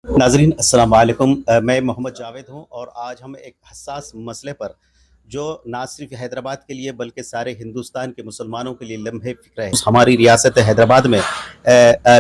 नाजरीन अस्सलाम वालेकुम। मैं मोहम्मद जावेद हूं और आज हम एक हसास मसले पर जो ना सिर्फ हैदराबाद के लिए बल्कि सारे हिंदुस्तान के मुसलमानों के लिए लम्हे फ़िक्र है। हमारी रियासत हैदराबाद में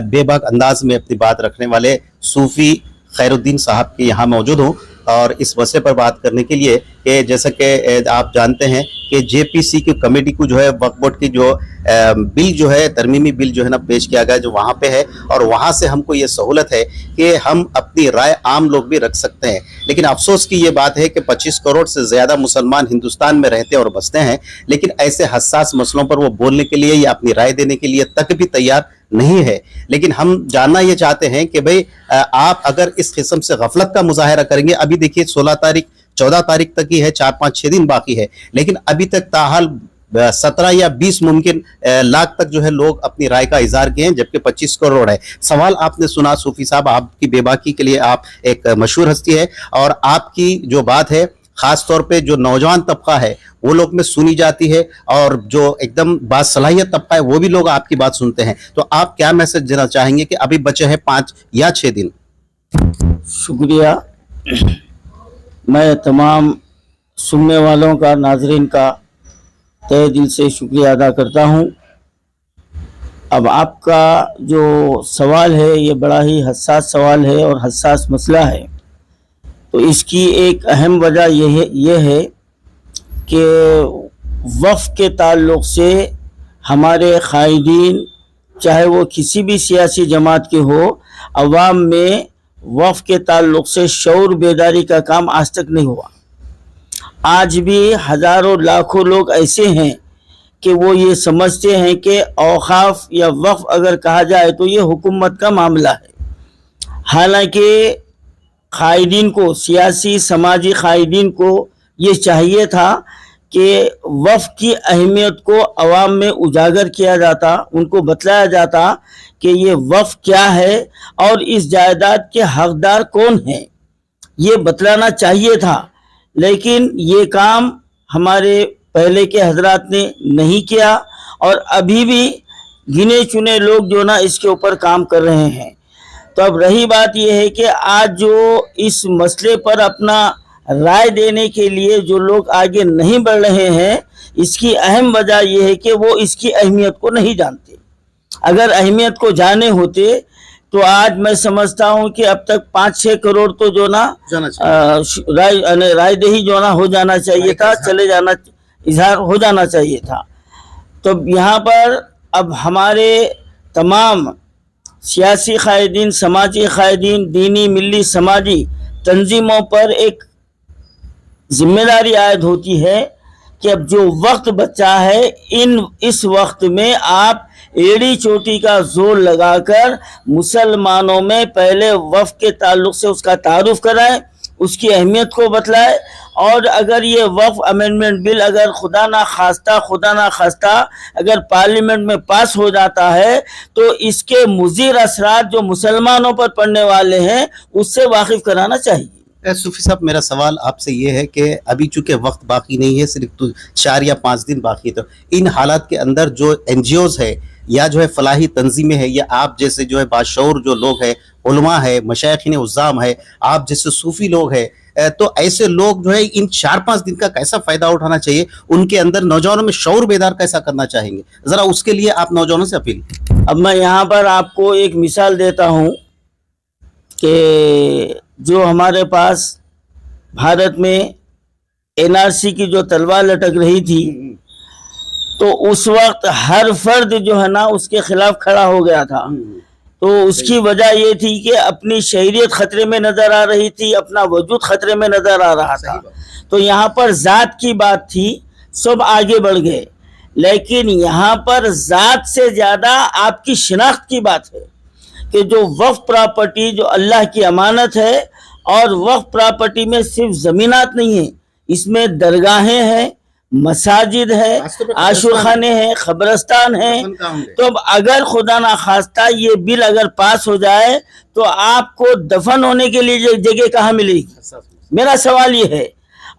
बेबाक अंदाज में अपनी बात रखने वाले सूफ़ी खैरुद्दीन साहब के यहाँ मौजूद हूँ और इस मसले पर बात करने के लिए कि जैसा कि आप जानते हैं कि जेपीसी की कमेटी को जो है वक्फ बोर्ड की जो बिल जो है तरमीमी बिल जो है ना पेश किया गया जो वहाँ पे है और वहाँ से हमको ये सहूलत है कि हम अपनी राय आम लोग भी रख सकते हैं। लेकिन अफसोस की ये बात है कि 25 करोड़ से ज़्यादा मुसलमान हिंदुस्तान में रहते और बसते हैं, लेकिन ऐसे हसास मसलों पर वो बोलने के लिए या अपनी राय देने के लिए तक भी तैयार नहीं है। लेकिन हम जानना ये चाहते हैं कि भाई आप अगर इस किस्म से गफलत का मुजाहरा करेंगे, अभी देखिए 16 तारीख 14 तारीख तक ही है, 4-5-6 दिन बाकी है, लेकिन अभी तक ताहाल 17 या 20 मुमकिन लाख तक जो है लोग अपनी राय का इजहार किए हैं, जबकि 25 करोड़ है। सवाल आपने सुना सूफी साहब, आपकी बेबाकी के लिए आप एक मशहूर हस्ती है और आपकी जो बात है खास तौर पे जो नौजवान तबका है वो लोग में सुनी जाती है और जो एकदम बासलाहियत तबका है वो भी लोग आपकी बात सुनते हैं। तो आप क्या मैसेज देना चाहेंगे कि अभी बचे हैं 5 या 6 दिन? शुक्रिया। मैं तमाम सुनने वालों का, नाजरीन का तहे दिल से शुक्रिया अदा करता हूँ। अब आपका जो सवाल है ये बड़ा ही हसास सवाल है और हसास मसला है। तो इसकी एक अहम वजह ये है कि वक्फ के ताल्लुक़ से हमारे कायदीन, चाहे वो किसी भी सियासी जमात के हो, अवाम में वक्फ के ताल्लुक़ से शऊर बेदारी का काम आज तक नहीं हुआ। आज भी हज़ारों लाखों लोग ऐसे हैं कि वो ये समझते हैं कि औक़ाफ़ या वक्फ अगर कहा जाए तो ये हुकूमत का मामला है। हालांकि कायदीन को, सियासी समाजी कायदीन को ये चाहिए था कि वक्फ की अहमियत को अवाम में उजागर किया जाता, उनको बतलाया जाता कि ये वक्फ क्या है और इस जायदाद के हकदार कौन हैं, ये बतलाना चाहिए था। लेकिन ये काम हमारे पहले के हजरात ने नहीं किया और अभी भी गिने चुने लोग जो ना इसके ऊपर काम कर रहे हैं। तो अब रही बात यह है कि आज जो इस मसले पर अपना राय देने के लिए जो लोग आगे नहीं बढ़ रहे हैं, इसकी अहम वजह यह है कि वो इसकी अहमियत को नहीं जानते। अगर अहमियत को जाने होते तो आज मैं समझता हूं कि अब तक 5-6 करोड़ तो जो ना रायदही जो ना हो जाना चाहिए था, चले जाना, इजहार हो जाना चाहिए था। तो यहाँ पर अब हमारे तमाम सियासी कायदीन, समाजी कायदीन, दीनी मिली समाजी तंजीमों पर एक जिम्मेदारी आयद होती है कि अब जो वक्त बचा है इस वक्त में आप एड़ी चोटी का जोर लगाकर मुसलमानों में पहले वक्फ के ताल्लुक से उसका तारुफ कराएं, उसकी अहमियत को बतलाए। और अगर ये वक्फ अमेंडमेंट बिल अगर खुदा ना खास्ता अगर पार्लियामेंट में पास हो जाता है तो इसके मुज़िर असरात जो मुसलमानों पर पड़ने वाले हैं उससे वाकिफ कराना चाहिए। सूफी साहब, मेरा सवाल आपसे ये है कि अभी चूंकि वक्त बाकी नहीं है, सिर्फ 4 या 5 दिन बाकी है, तो इन हालात के अंदर जो NGOs है या जो है फलाही तंजीमें हैं या आप जैसे जो है बाशऊर जो लोग हैं, उलमा है, मशाइखीन उज़्ज़ाम है, आप जैसे सूफी लोग हैं, तो ऐसे लोग जो है इन 4-5 दिन का कैसा फ़ायदा उठाना चाहिए, उनके अंदर नौजवानों में शऊर बेदार कैसा करना चाहेंगे, ज़रा उसके लिए आप नौजवानों से अपील। अब मैं यहाँ पर आपको एक मिसाल देता हूँ कि जो हमारे पास भारत में NRC की जो तलवार लटक रही थी, तो उस वक्त हर फर्द जो है ना उसके खिलाफ खड़ा हो गया था। तो उसकी वजह ये थी कि अपनी शहरियत खतरे में नजर आ रही थी, अपना वजूद खतरे में नजर आ रहा था। तो यहाँ पर जात की बात थी, सब आगे बढ़ गए, लेकिन यहाँ पर जात से ज्यादा आपकी शिनाख्त की बात है कि जो वक्फ प्रॉपर्टी जो अल्लाह की अमानत है, और वक्फ प्रॉपर्टी में सिर्फ जमीनात नहीं है, इसमें दरगाहें हैं, मसाजिद है, आशुखाने हैं, खबरस्तान है। तो अब अगर खुदा ना खास्ता ये बिल अगर पास हो जाए तो आपको दफन होने के लिए जगह कहाँ मिलेगी? मेरा सवाल ये है।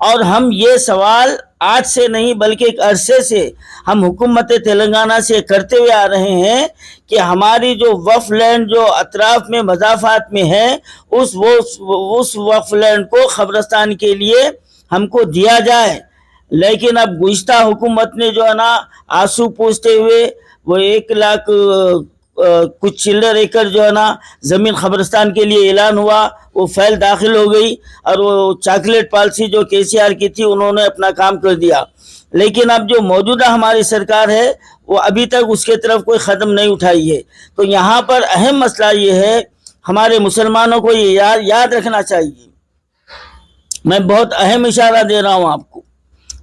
और हम ये सवाल आज से नहीं बल्कि एक अरसे से हम हुकूमत तेलंगाना से करते हुए आ रहे हैं कि हमारी जो वक्फ लैंड जो अतराफ में मज़ाफ़ात में है उस वक्फ लैंड को कब्रिस्तान के लिए हमको दिया जाए। लेकिन अब गुज़िश्ता हुकूमत ने जो है ना आंसू पूछते हुए वो 1 लाख कुछ चिल्लर एकड़ जो है ना ज़मीन कब्रिस्तान के लिए ऐलान हुआ, वो फाइल दाखिल हो गई और वो चॉकलेट पॉलिसी जो केसीआर की थी उन्होंने अपना काम कर दिया। लेकिन अब जो मौजूदा हमारी सरकार है वो अभी तक उसके तरफ कोई कदम नहीं उठाई है। तो यहाँ पर अहम मसला ये है, हमारे मुसलमानों को ये याद रखना चाहिए। मैं बहुत अहम इशारा दे रहा हूँ आपको,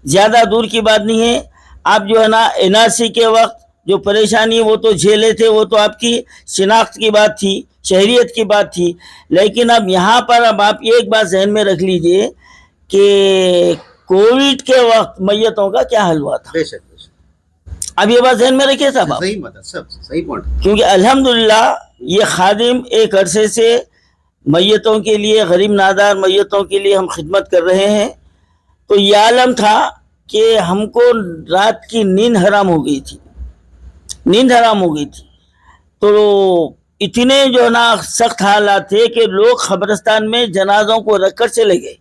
ज़्यादा दूर की बात नहीं है। आप जो है ना एनआरसी के वक्त जो परेशानी वो तो झेले थे, वो तो आपकी शिनाख्त की बात थी, शहरियत की बात थी। लेकिन अब यहाँ पर अब आप एक बात जहन में रख लीजिए कि कोविड के वक्त मैयतों का क्या हाल हुआ था। बेशक। अब ये बात जहन में रखिए साहब, सही बात है, सब सही पॉइंट। क्योंकि अल्हम्दुलिल्लाह ये खादिम एक अरसे से मैयतों के लिए, गरीब नादार मैयतों के लिए हम खिदमत कर रहे हैं। तो ये आलम था कि हमको रात की नींद हराम हो गई थी, तो इतने जो ना सख्त हालात थे कि लोग कब्रिस्तान में जनाजों को रखकर चले गए।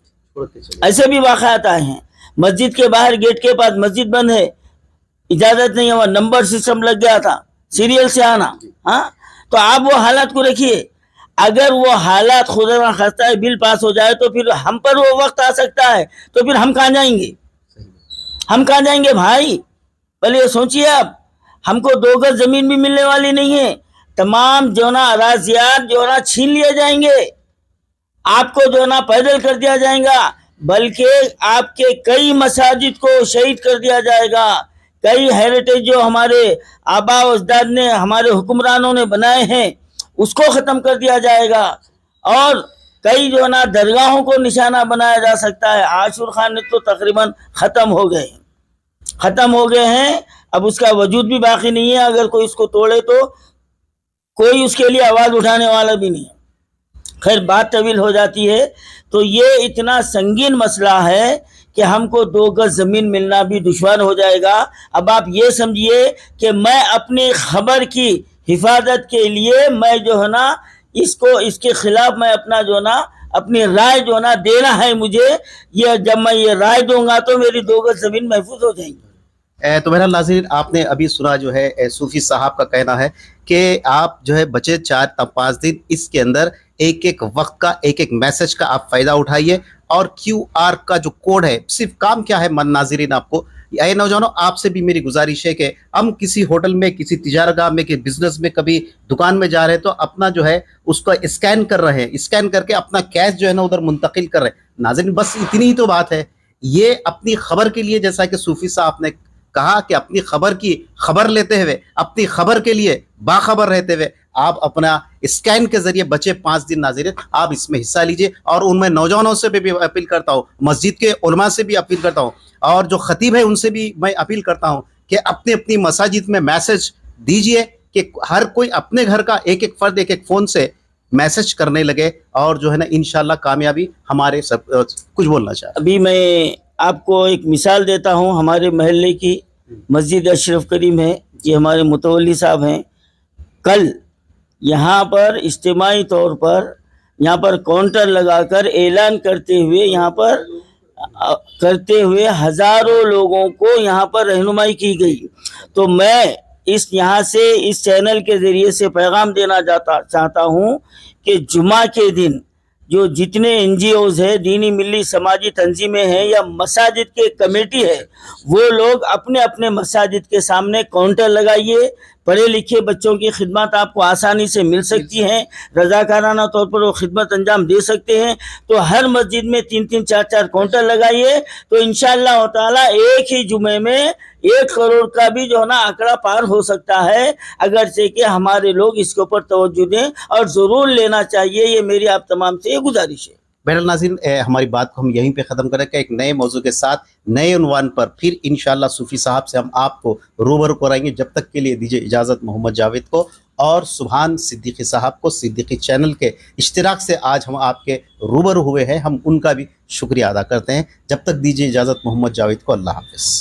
ऐसे भी वाक़यात आए हैं। मस्जिद के बाहर गेट के पास मस्जिद बंद है, इजाज़त नहीं है, वहाँ नंबर सिस्टम लग गया था, सीरियल से आना। हाँ, तो आप वो हालात को रखिए। अगर वो हालात खुदा ना खास्ता है बिल पास हो जाए तो फिर हम पर वो वक्त आ सकता है, तो फिर हम कहाँ जाएंगे? हम कहाँ जाएंगे भाई? पहले ये सोचिए आप, हमको 2 गज जमीन भी मिलने वाली नहीं है। तमाम जो ना अराज़ियात जो ना छीन लिए जाएंगे, आपको जो ना पैदल कर दिया जाएगा, बल्कि आपके कई मसाजिद को शहीद कर दिया जाएगा। कई हेरिटेज जो हमारे आबा अजदाद ने, हमारे हुक्मरानों ने बनाए हैं, उसको ख़त्म कर दिया जाएगा। और कई जो ना दरगाहों को निशाना बनाया जा सकता है। आशूर खान ने तो तकरीबन ख़त्म हो गए हैं, अब उसका वजूद भी बाकी नहीं है। अगर कोई उसको तोड़े तो कोई उसके लिए आवाज़ उठाने वाला भी नहीं है। खैर, बात तवील हो जाती है। तो ये इतना संगीन मसला है कि हमको 2 गज ज़मीन मिलना भी दुश्वार हो जाएगा। अब आप ये समझिए कि मैं अपनी खबर की हिफाजत के लिए मैं जो है ना इसके खिलाफ मैं अपना जो ना अपनी राय जो ना देना है मुझे। ये जब मैं ये राय दूंगा तो मेरी 2 गज ज़मीन महफूज हो जाएंगी। तो मेरा नाज़रीन, आपने अभी सुना जो है सूफी साहब का कहना है कि आप जो है बचे 4-5 दिन, इसके अंदर एक वक्त का एक मैसेज का आप फ़ायदा उठाइए। और QR का जो कोड है, सिर्फ काम क्या है नाज़रीन, आपको ये नौजवानों, आपसे भी मेरी गुजारिश है कि हम किसी होटल में, किसी तिजारतगाह में, कि बिजनेस में, कभी दुकान में जा रहे हैं तो अपना जो है उसको स्कैन कर रहे हैं, स्कैन करके अपना कैश जो है ना उधर मुंतकिल कर रहे हैं। नाज़रीन, बस इतनी ही तो बात है। ये अपनी खबर के लिए, जैसा कि सूफी साहब ने कहा कि अपनी खबर की खबर लेते हुए, अपनी खबर के लिए बाखबर रहते हुए आप अपना स्कैन के जरिए बचे 5 दिन नाज़रीन आप इसमें हिस्सा लीजिए। और उनमें नौजवानों से भी अपील करता हूँ, मस्जिद के उलमा से भी अपील करता हूँ, और जो खतीब है उनसे भी मैं अपील करता हूँ कि अपनी अपनी मसाजिद में मैसेज दीजिए कि हर कोई अपने घर का एक फर्द एक फ़ोन से मैसेज करने लगे, और जो है ना इंशाल्लाह कामयाबी हमारे सब। कुछ बोलना चाहे? अभी मैं आपको एक मिसाल देता हूँ। हमारे महल्ले की मस्जिद अशरफ करीम है, ये हमारे मुतवल्ली साहब हैं। कल यहाँ पर इज्तिमाई तौर पर यहाँ पर काउंटर लगाकर ऐलान करते हुए हज़ारों लोगों को यहाँ पर रहनुमाई की गई। तो मैं यहाँ से इस चैनल के ज़रिए से पैगाम देना चाहता हूँ कि जुमा के दिन जो जितने NGOs है, दीनी मिली समाजी तंजीमें हैं या मसाजिद के कमेटी है, वो लोग अपने अपने मसाजिद के सामने काउंटर लगाइए। पढ़े लिखे बच्चों की खिदमत आपको आसानी से मिल सकती हैं, रज़ाकाराना तौर पर वो खिदमत अंजाम दे सकते हैं। तो हर मस्जिद में 3-3, 4-4 काउंटर लगाइए, तो इंशाअल्लाह ताला एक ही जुमे में 1 करोड़ का भी जो है ना आंकड़ा पार हो सकता है, अगर से कि हमारे लोग इसके ऊपर तवज्जो दें और ज़रूर लेना चाहिए। ये मेरी आप तमाम से गुजारिश है। बहरहाल नाज़रीन, हमारी बात को हम यहीं पे ख़त्म करेंगे। एक नए मौजू के साथ, नए उन्वान पर फिर इंशाअल्लाह सूफी साहब से हम आपको रूबरू कराएंगे। जब तक के लिए दीजिए इजाज़त मोहम्मद जावेद को और सुभान सिद्दीकी साहब को। सिद्दीकी चैनल के इश्तिराक से आज हम आपके रूबरू हुए हैं, हम उनका भी शुक्रिया अदा करते हैं। जब तक दीजिए इजाज़त, मोहम्मद जावेद को अल्लाह हाफिज़।